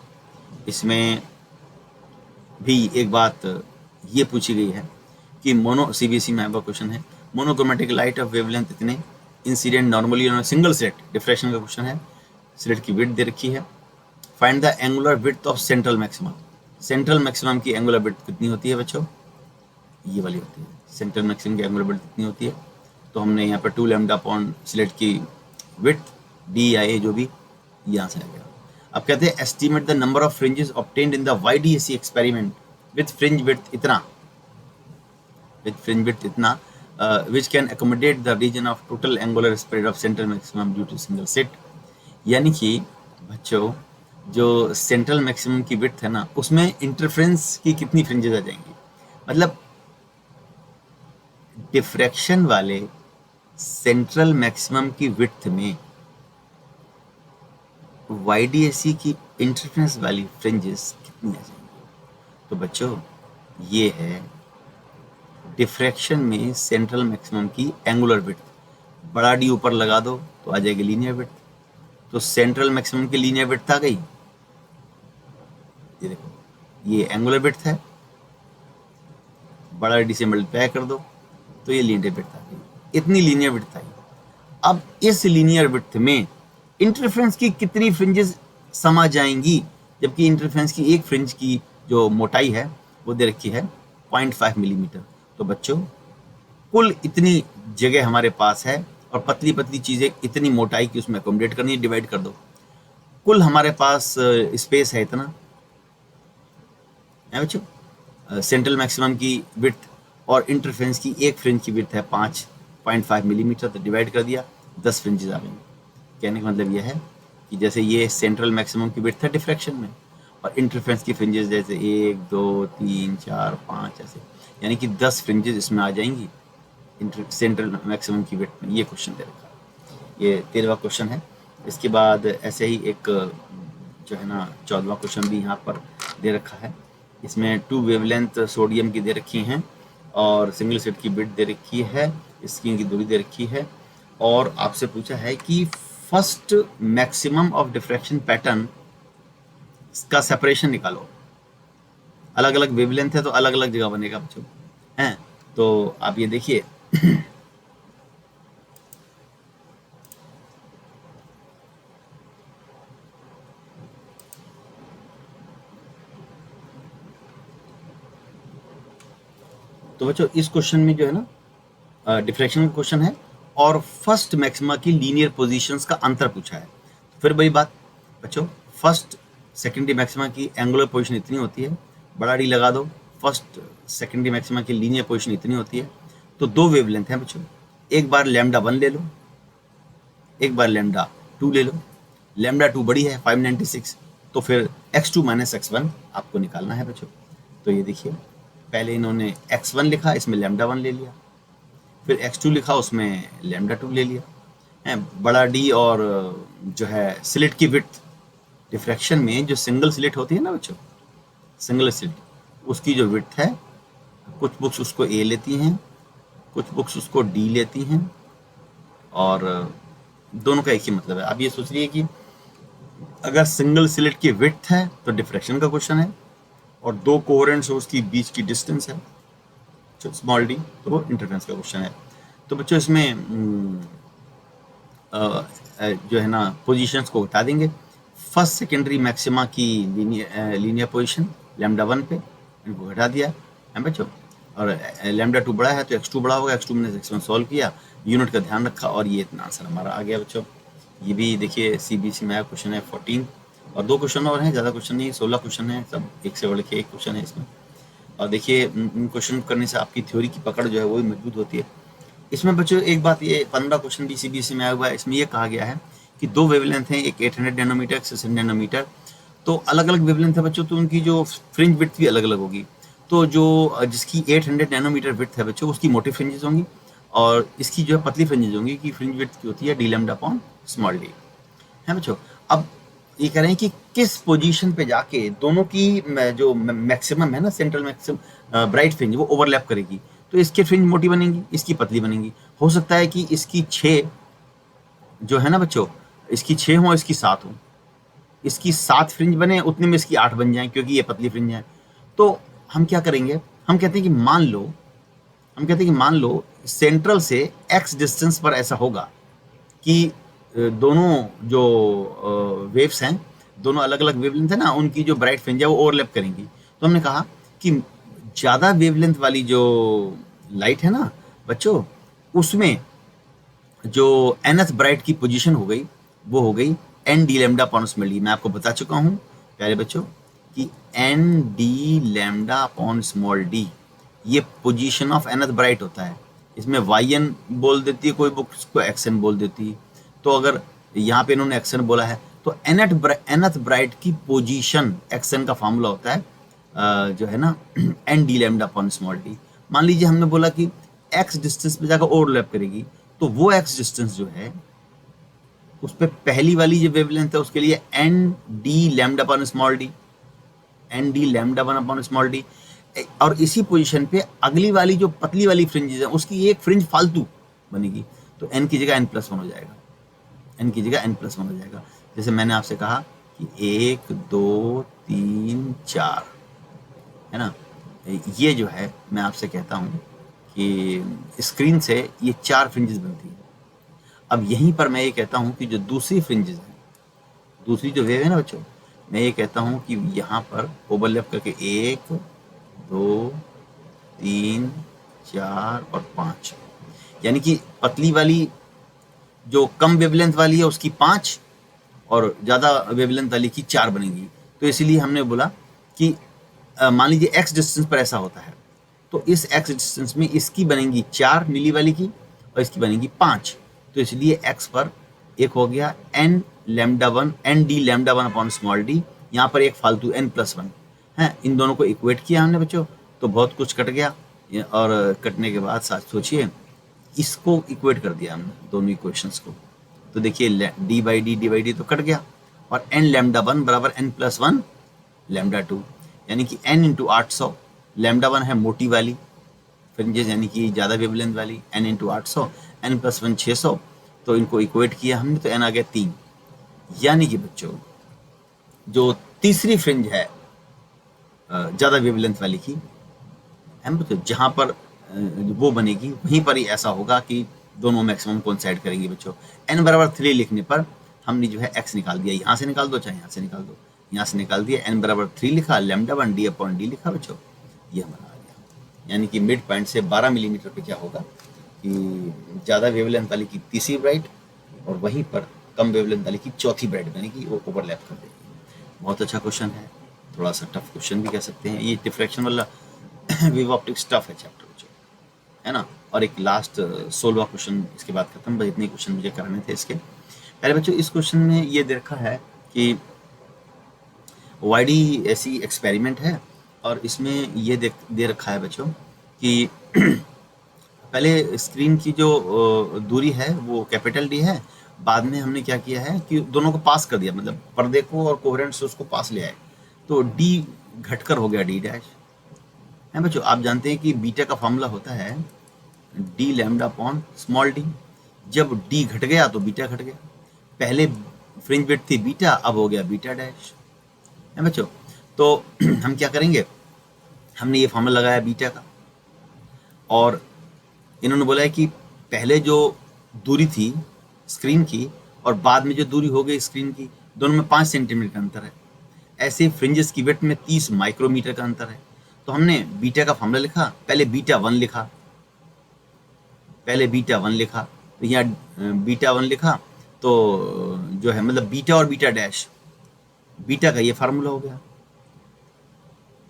Speaker 1: इसमें भी एक बात ये पूछी गई है कि CBSE में आया क्वेश्चन है, मोनोक्रोमेटिक लाइट ऑफ वेवलेंथ इतने incident normally on single slit, diffraction का क्वेश्चन है, स्लिट की विड्थ दे रखी है। Find the angular width of central maximum, central maximum की एंगुलर विड्थ कितनी होती है बच्चों, ये वाली होती है, सेंट्रल मैक्सिमम की एंगुलर विड्थ कितनी होती है, तो हमने यहाँ पर 2 लैम्डा अपॉन स्लिट की विड्थ डी या ए जो भी यहाँ से आ गया। अब कहते हैं estimate the number of fringes obtained in the YDAC experiment with fringe width इतना, which can accommodate the region of total angular spread of central maximum due to single slit। यानी कि बच्चों जो सेंट्रल मैक्सिमम की width है ना, उसमें interference की कितनी फ्रिंजेस आ जाएंगी, मतलब डिफ्रैक्शन वाले सेंट्रल मैक्सिमम की विड्थ में YDAC की इंटरफ्रेंस वाली फ्रिंजेस कितनी आ जाएंगी। तो बच्चों ये है डिफ्रैक्शन में सेंट्रल मैक्सिमम की एंगुलर विड्थ, बड़ा डी ऊपर लगा दो तो आ जाएगी लीनियर विड्थ। तो सेंट्रल मैक्सिमम की लीनियर विड्थ आ गई, ये देखो ये एंगुलर विड्थ है, बड़ा डी से मल्टीप्लाई कर दो तो ये लीनियर विड्थ आ गई, इतनी लीनियर विड्थ आई। अब इस लीनियर विड्थ में इंटरफ्रेंस की कितनी फ्रिंजेस समा जाएंगी, जबकि इंटरफ्रेंस की एक फ्रिंज की जो मोटाई है वो दे रखी है 0.5 मिलीमीटर। तो बच्चों कुल इतनी जगह हमारे पास है और पतली पतली चीजें इतनी मोटाई की उसमें अकोमोडेट करनी है, डिवाइड कर दो, कुल हमारे पास स्पेस है इतना है बच्चों। सेंट्रल मैक्सिमम की विड्थ और इंटरफ्रेंस की एक फ्रिंज की विड्थ है 5.5 मिलीमीटर, तो डिवाइड कर दिया 10 फ्रिंजेस आ गई। कहने का मतलब यह है कि जैसे ये सेंट्रल मैक्सिमम की विड्थ है डिफ्रैक्शन में, और इंटरफ्रेंस की फ्रिंजेस जैसे 1 2 3 4 5 ऐसे, यानी कि 10 फ्रिंजेस इसमें आ जाएंगी सेंट्रल मैक्सिमम की विड्थ में। ये क्वेश्चन दे रखा है, ये 13वां क्वेश्चन है। इसके बाद ऐसे ही एक जो है ना 14वां क्वेश्चन भी यहाँ पर दे रखा है। इसमें 2 वेवलेंथ सोडियम की दे रखी हैं और सिंगल स्लिट की विड्थ दे रखी है, स्क्रीन की दूरी दे रखी है, और आपसे पूछा है कि first maximum of diffraction pattern का सेपरेशन निकालो। अलग अलग वेवलेंथ है तो अलग अलग जगह बनेगा बच्चों, हैं। तो आप ये देखिए तो बच्चों इस क्वेश्चन में जो है ना डिफ्रैक्शन का क्वेश्चन है और फर्स्ट मैक्सिमा की लीनियर पोजीशंस का अंतर पूछा है। तो फिर वही बात बच्चों, फर्स्ट सेकेंडरी मैक्सिमा की एंगुलर पोजीशन इतनी होती है, बड़ा डी लगा दो, फर्स्ट सेकेंडरी मैक्सिमा की लीनियर पोजीशन इतनी होती है। तो 2 वेवलेंथ है बच्चों, एक बार लैम्डा 1 ले लो, एक बार लैम्डा 2 ले लो। लैम्डा 2 बड़ी है 596, तो फिर x2 माइनस x1 आपको निकालना है बच्चों। तो ये देखिए पहले इन्होंने x1 लिखा, इसमें लैम्डा 1 ले लिया, फिर x2 लिखा, उसमें लैम्डा 2 ले लिया है। बड़ा डी और जो है स्लिट की विड्थ, डिफ्रैक्शन में जो सिंगल स्लिट होती है ना बच्चों, सिंगल स्लिट, उसकी जो विड्थ है, कुछ बुक्स उसको ए लेती हैं, कुछ बुक्स उसको डी लेती हैं, और दोनों का एक ही मतलब है। आप ये सोच लीजिए कि अगर सिंगल स्लिट की विड्थ है तो डिफ्रैक्शन का क्वेश्चन है, और 2 कोहेरेंट सोर्स की बीच की डिस्टेंस है स्मॉल डी, तो वो इंटरफ्रेंस का क्वेश्चन है। तो बच्चों इसमें जो है ना पोजीशंस को बता देंगे। फर्स्ट सेकेंडरी मैक्सिमा की लीनियर पोजीशन लैम्डा 1 पे, इनको घटा दिया है बच्चों, और लैम्डा 2 बड़ा है तो x2 बड़ा होगा, x2 मैंने x1 सॉल्व किया, यूनिट का ध्यान रखा, और ये इतना आंसर हमारा आ गया बच्चों। ये भी देखिए CBSE में आया क्वेश्चन है 14, और 2 क्वेश्चन और हैं, ज़्यादा क्वेश्चन नहीं, 16 क्वेश्चन है, सब एक से बढ़ के एक क्वेश्चन है इसमें। और देखिए इन क्वेश्चन करने से आपकी थ्योरी की पकड़ जो है वो भी मजबूत होती है। इसमें बच्चों एक बात, ये 15 क्वेश्चन भी CBSE में आया हुआ है, इसमें ये कहा गया है कि 2 वेवलेंथ हैं, एक 800 नैनोमीटर, 600 नैनोमीटर, तो अलग अलग वेवलेंथ है बच्चों, तो उनकी जो फ्रिंज विड्थ भी अलग अलग होगी। तो जो जिसकी 800 नैनोमीटर विड्थ है बच्चों, उसकी मोटी फ्रिंजेस होंगी, और इसकी जो है पतली फ्रिंजेस होंगी, की फ्रिंज विड्थ की होती है D lambda upon small D, है बच्चों। अब ये कह रहे हैं कि किस पोजीशन पे जाके दोनों की जो मैक्सिमम है ना, सेंट्रल मैक्सिमम ब्राइट फ्रिंज, वो ओवरलैप करेगी, तो इसकी फ्रिंज मोटी बनेगी, इसकी पतली बनेगी। हो सकता है कि इसकी 6 जो है ना बच्चों, इसकी 6 हो, इसकी 7 हो, इसकी 7 फ्रिंज बने, उतने में इसकी 8 बन जाए, क्योंकि ये पतली फ्रिंज है। तो हम क्या करेंगे, हम कहते हैं कि मान लो सेंट्रल से x डिस्टेंस पर ऐसा होगा कि दोनों जो वेव्स हैं, दोनों अलग अलग वेवलेंथ है ना, उनकी जो ब्राइट फ्रिंज है वो ओवरलैप करेंगी। तो हमने कहा कि ज़्यादा वेवलेंथ वाली जो लाइट है ना बच्चों, उसमें जो nth ब्राइट की पोजीशन हो गई वो हो गई n d lambda upon small d. मैं आपको बता चुका हूँ प्यारे बच्चों कि n d lambda upon small d ये पोजीशन ऑफ nth ब्राइट होता है। इसमें वाई एन बोल देती है कोई बुक, इसको एक्स एन बोल देती है। तो अगर यहाँ पे इन्होंने एक्स एन बोला है तो nth ब्राइट की पोजीशन एक्स एन का फॉर्मूला होता है जो है ना n d lambda upon small d. मान लीजिए हमने बोला कि एक्स डिस्टेंस पे जाकर ओवरलैप करेगी, तो वो एक्स डिस्टेंस जो है उस पर पहली वाली जो वेवलेंथ है उसके लिए n d lambda upon small d, n d lambda upon small d. और इसी पोजीशन पे अगली वाली जो पतली वाली फ्रिंजेस है उसकी एक फ्रिंज फालतू बनेगी, तो एन की जगह n+1 हो जाएगा, एन की जगह n+1 हो जाएगा। जैसे मैंने आपसे कहा कि 1 2 3 4 है ना, ये जो है मैं आपसे कहता हूँ कि स्क्रीन से ये 4 फ्रिंजेस बनती है। अब यहीं पर मैं ये कहता हूँ कि जो दूसरी फ्रिंजेस है, दूसरी जो वेव है ना बच्चों, मैं ये कहता हूँ कि यहाँ पर ओवरलैप करके 1 2 3 4 और 5, यानी कि पतली वाली जो कम वेवलेंथ वाली है उसकी 5 और ज़्यादा वेवलेंथ वाली की 4 बनेगी। तो इसीलिए हमने बोला कि मान लीजिए एक्स डिस्टेंस पर ऐसा होता है, तो इस एक्स डिस्टेंस में इसकी बनेंगी 4 नीली वाली की और इसकी बनेंगी 5। तो इसलिए एक्स पर एक हो गया n lambda 1 n d lambda 1 upon small d, यहाँ पर एक फालतू n+1 है। इन दोनों को इक्वेट किया हमने बच्चों तो बहुत कुछ कट गया, और कटने के बाद साथ सोचिए इसको इक्वेट कर दिया हमने दोनों इक्वेशंस को, तो देखिए डी बाई डी तो कट गया और एन लैम्डा 1 बराबर n+1 लैम्डा 2, यानी कि n इंटू 800। लैम्डा 1 है मोटी वाली फ्रिंजेस यानी कि ज़्यादा वेवलेंथ वाली, n इंटू 800, n+1 600, तो इनको इक्वेट किया हमने तो n आ गया 3। यानी कि बच्चों जो तीसरी फ्रिंज है ज़्यादा वेवलेंथ वाली की है बच्चों, जहाँ पर वो बनेगी वहीं पर ही ऐसा होगा कि दोनों मैक्सिमम कोइंसाइड करेंगी बच्चों। n बराबर 3 लिखने पर हमने जो है x निकाल दिया, यहाँ से निकाल दो चाहे यहाँ से निकाल दो, यहाँ से निकाल दिया, n बराबर 3 लिखा, लैम्डा 1 डी अपॉन डी लिखा बच्चों, ये हमारा आ गया। यानी कि मिड पॉइंट से 12 मिलीमीटर पे क्या होगा कि ज़्यादा वेवलेंथ वाली की तीसरी ब्राइट और वहीं पर कम वेवलेंथ वाली की चौथी ब्राइट बनेगी, वो ओवरलैप कर देगी। बहुत अच्छा क्वेश्चन है, थोड़ा सा टफ क्वेश्चन भी कह सकते हैं। ये डिफ्रैक्शन वाला वेव ऑप्टिक्स टफ है चैप्टर बच्चों, है ना। और एक लास्ट 16वां क्वेश्चन इसके बाद खत्म, बस इतने क्वेश्चन मुझे कराने थे इसके। पहले बच्चों इस क्वेश्चन में ये दे रखा है कि वाईडी ऐसी एक्सपेरिमेंट है और इसमें ये दे रखा है बच्चों कि पहले स्क्रीन की जो दूरी है वो कैपिटल डी है, बाद में हमने क्या किया है कि दोनों को पास कर दिया, मतलब पर्दे को और कोहेरेंट सोर्स को पास ले आए, तो डी घटकर हो गया डी डैश है बच्चों। आप जानते हैं कि बीटा का फॉर्मूला होता है D lambda upon small D, जब डी घट गया तो बीटा घट गया। पहले फ्रिंज विड्थ थी बीटा, अब हो गया बीटा डैश है बच्चों। तो हम क्या करेंगे, हमने ये फॉर्मूला लगाया बीटा का और इन्होंने बोला है कि पहले जो दूरी थी स्क्रीन की और बाद में जो दूरी हो गई स्क्रीन की, दोनों में 5 सेंटीमीटर का अंतर है। ऐसे फ्रिंजेस की विड्थ में 30 माइक्रोमीटर का अंतर है। तो हमने बीटा का फॉर्मूला लिखा, पहले बीटा 1 लिखा, तो यहाँ बीटा 1 लिखा, तो जो है मतलब बीटा और बीटा डैश, बीटा का ये फार्मूला हो गया,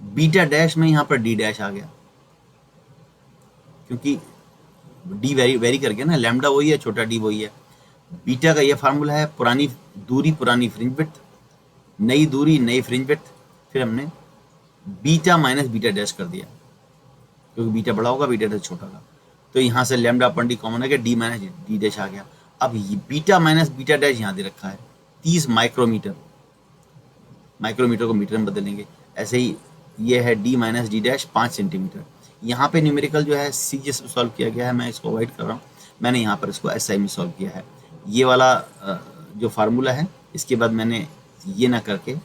Speaker 1: बीटा डैश में यहाँ पर डी डैश आ गया क्योंकि डी वेरी कर गया ना, लैम्डा वही है, छोटा डी वही है। बीटा का ये फार्मूला है पुरानी दूरी पुरानी फ्रिंज विड्थ, नई दूरी नई फ्रिंज विड्थ, फिर हमने बीटा माइनस बीटा डैश कर दिया क्योंकि बीटा बड़ा होगा बीटा डैश छोटा होगा, तो यहाँ से लैम्डा अपॉन डी कॉमन आ गया, डी माइनस डी डैश आ गया। अब ये बीटा माइनस बीटा डैश यहाँ दे रखा है 30 माइक्रोमीटर, माइक्रोमीटर को मीटर में बदलेंगे। ऐसे ही ये है D minus D dash 5 centimetre. यहाँ पे न्यूमेरिकल जो है सीजीएस में सॉल्व किया गया है, मैं इसको अवॉइड कर रहा हूँ, मैंने यहाँ पर इसको एसआई में सॉल्व किया है। ये वाला जो फार्मूला है इसके बाद मैंने ये ना करके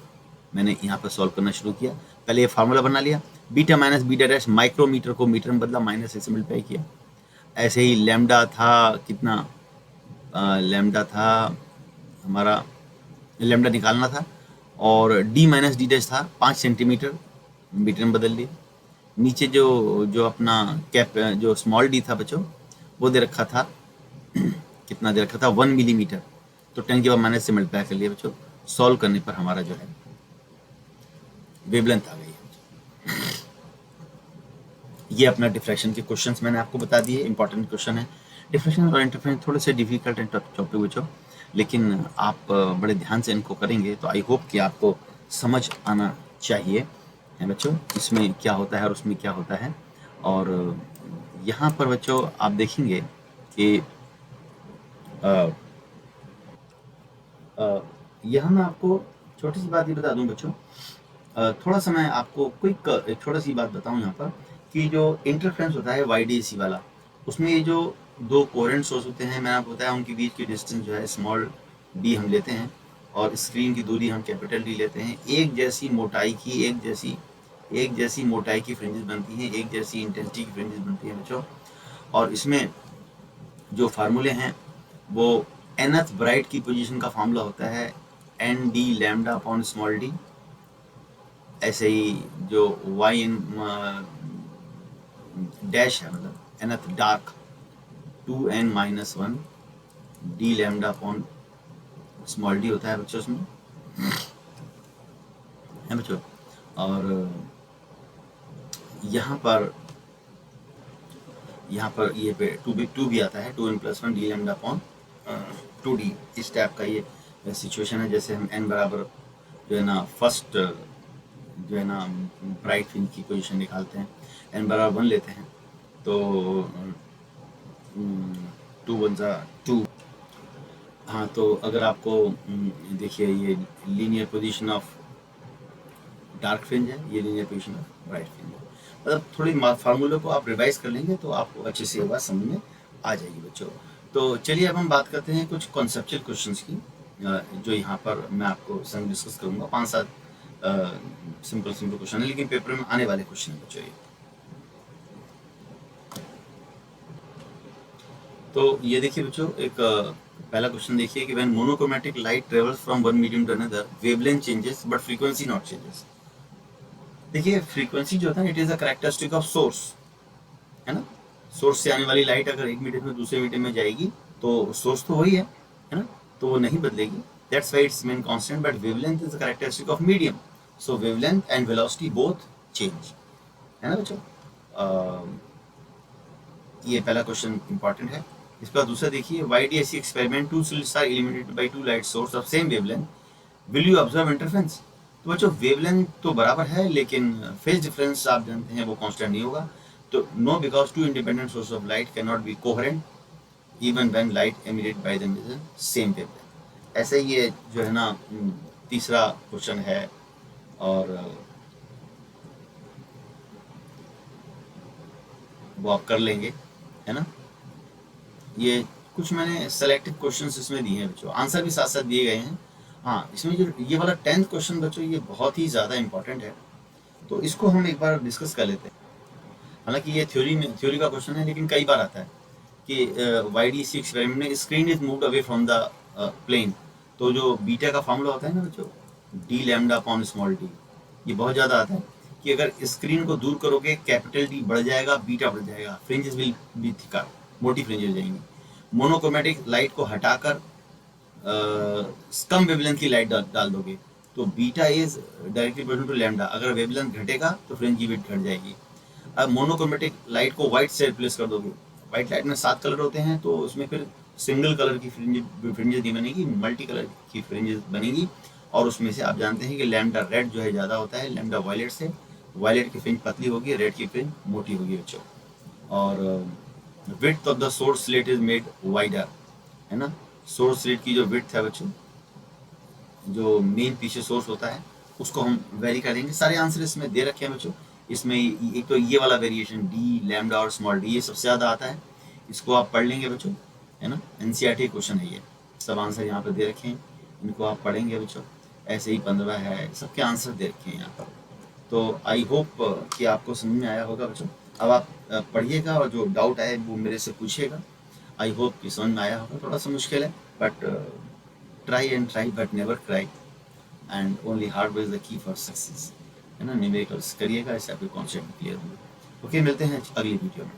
Speaker 1: मैंने यहाँ पर सॉल्व करना शुरू किया। पहले ये फार्मूला बना लिया, beta minus beta dash, micrometre को मीटर में बदला, माइनस से मल्टीप्लाई किया। ऐसे ही लैम्डा था कितना, लैम्डा था हमारा, लैम्डा निकालना था और डी माइनस डी डैश था 5 सेंटीमीटर, मीटर में बदल लिए। नीचे जो अपना कैप जो स्मॉल डी था बच्चों वो दे रखा था कितना दे रखा था 1 मिलीमीटर, तो 10 की पावर माइनस से मल्टीप्लाई कर लिया बच्चों। सॉल्व करने पर हमारा जो है वेवलेंथ आ गई है। ये अपना डिफ्रैक्शन के क्वेश्चंस मैंने आपको बता दिए, इंपॉर्टेंट क्वेश्चन है। डिफ्रैक्शन और इंटरफेरेंस थोड़े से डिफिकल्ट हैं टॉपिक बच्चों, लेकिन आप बड़े ध्यान से इनको करेंगे तो आई होप कि आपको समझ आना चाहिए है बच्चों, इसमें क्या होता है और उसमें क्या होता है। और यहाँ पर बच्चों आप देखेंगे कि यहाँ मैं आपको छोटी सी बात ये बता दूं बच्चों, थोड़ा सा मैं आपको क्विक एक छोटा सी बात बताऊं यहाँ पर कि जो इंटरफेरेंस होता है YDAC वाला, उसमें ये जो दो कोहेरेंट सोर्स होते हैं, मैंने आपको बताया उनके बीच की डिस्टेंस जो है स्मॉल d हम लेते हैं और स्क्रीन की दूरी हम कैपिटल D लेते हैं। एक जैसी मोटाई की मोटाई की फ्रिंजेस बनती हैं, एक जैसी इंटेंसिटी की फ्रिंजेस बनती हैं बच्चों। और इसमें जो फार्मूले हैं वो nth ब्राइट की पोजीशन का फार्मूला होता है ND lambda upon small d। ऐसे ही जो yn डैश है, मतलब nth dark 2n-1 d lambda upon small d होता है बच्चों उसमें, है बच्चों। और यहाँ पर ये पे 2 भी आता है, 2n+1 d lambda upon 2d। इस टाइप का ये सिचुएशन है। जैसे हम n बराबर जो है ना फर्स्ट जो है ना ब्राइट फ्रिंज की पोजीशन निकालते हैं, n बराबर 1 लेते हैं तो 2 1 2। हाँ, तो अगर आपको देखिए ये linear position of dark fringe है, ये linear position of bright fringe है। मतलब थोड़ी फार्मूले को आप रिवाइज कर लेंगे तो आपको अच्छे से बात समझ में आ जाएगी बच्चों। तो चलिए अब हम बात करते हैं कुछ कॉन्सेप्चुअल क्वेश्चंस की, जो यहाँ पर मैं आपको संग डिस्कस करूँगा। 5-7 सिंपल क्वेश्चन है, लेकिन पेपर में आने वाले क्वेश्चन है बच्चों ये। तो ये देखिए बच्चों, एक पहला क्वेश्चन देखिए कि when monochromatic light travels from one medium to another, wavelength changes but frequency not changes. देखिए फ्रीक्वेंसी जो होता है it is a characteristic of source, है ना। सोर्स से आने वाली लाइट अगर एक मीडियम में दूसरे मीडियम में जाएगी तो सोर्स तो वही है ना, तो वो नहीं बदलेगी। That's why it's main constant, but wavelength is a characteristic of medium, so wavelength and velocity both change, है ना बच्चों। ये पहला क्वेश्चन इंपॉर्टेंट है। इसका दूसरा देखिए, YDAC experiment, 2 slits are illuminated by 2 light source of same wavelength, will you observe interference? तो बच्चों वेवलेंथ तो बराबर है, लेकिन फेज डिफरेंस आप जानते हैं वो कांस्टेंट नहीं होगा। तो no, because 2 independent source of light can not be coherent even when light emitted by them is same wavelength. ऐसे ही ये जो है ना तीसरा क्वेश्चन है, और वो आप कर लेंगे, है ना। ये कुछ मैंने सेलेक्टिव क्वेश्चंस इसमें दिए हैं बच्चों, आंसर भी साथ साथ दिए गए हैं। हाँ, इसमें जो ये वाला 10th क्वेश्चन बच्चों ये बहुत ही ज़्यादा इंपॉर्टेंट है, तो इसको हम एक बार डिस्कस कर लेते हैं। हालांकि ये थ्योरी का क्वेश्चन है, लेकिन कई बार आता है कि YDAC एक्सपेरिमेंट में screen is moved away from the plane, तो जो बीटा का फॉर्मूला होता है ना बच्चों, d lambda upon small d, ये बहुत ज़्यादा आता है कि अगर स्क्रीन को दूर करोगे कैपिटल D बढ़ जाएगा, बीटा बढ़ जाएगा, फ्रिंजेस विल बी थिकर, मोटी फ्रिंजेस जाएंगी। मोनोक्रोमैटिक लाइट को हटाकर कम वेवलेंथ की लाइट डाल दोगे तो beta is directly proportional to lambda, अगर वेवलेंथ घटेगा तो फ्रिंज की विड्थ घट जाएगी। अब मोनोक्रोमैटिक लाइट को व्हाइट से रिप्लेस कर दोगे, व्हाइट लाइट में 7 कलर होते हैं, तो उसमें फिर सिंगल कलर की फ्रिंजेस नहीं बनेगी, मल्टी कलर की फ्रिंजेस बनेगी। और उसमें से आप जानते हैं कि लैम्डा रेड जो है ज़्यादा होता है लैम्डा वायलेट से, वायलेट की फ्रिंज पतली होगी, रेड की फ्रिंज मोटी होगी बच्चों। और width of the source slit is made wider, है ना। सोर्स स्लिट की जो विड्थ है बच्चों, जो मेन पीछे सोर्स होता है उसको हम वेरी करेंगे। सारे आंसर इसमें दे रखे हैं बच्चों। इसमें एक तो ये वाला वेरिएशन डी लैम्डा और स्मॉल डी ये सबसे ज़्यादा आता है, इसको आप पढ़ लेंगे बच्चों, है ना। NCERT क्वेश्चन है ये, सब आंसर यहाँ पर दे रखे हैं, इनको आप पढ़ेंगे बच्चों। ऐसे ही 15 है, सबके आंसर दे रखे हैं यहाँ पर। तो आई होप कि आपको समझ में आया होगा बच्चों। अब आप पढ़िएगा और जो डाउट आए वो मेरे से पूछिएगा। आई होप कि समझ में आया होगा। थोड़ा सा मुश्किल है, but try and try but never cry, and only hard work is the key for success, है ना। न्यूमेरिकल्स करिएगा, इससे आपके कॉन्सेप्ट क्लियर होंगे। ओके, मिलते हैं अगली वीडियो में।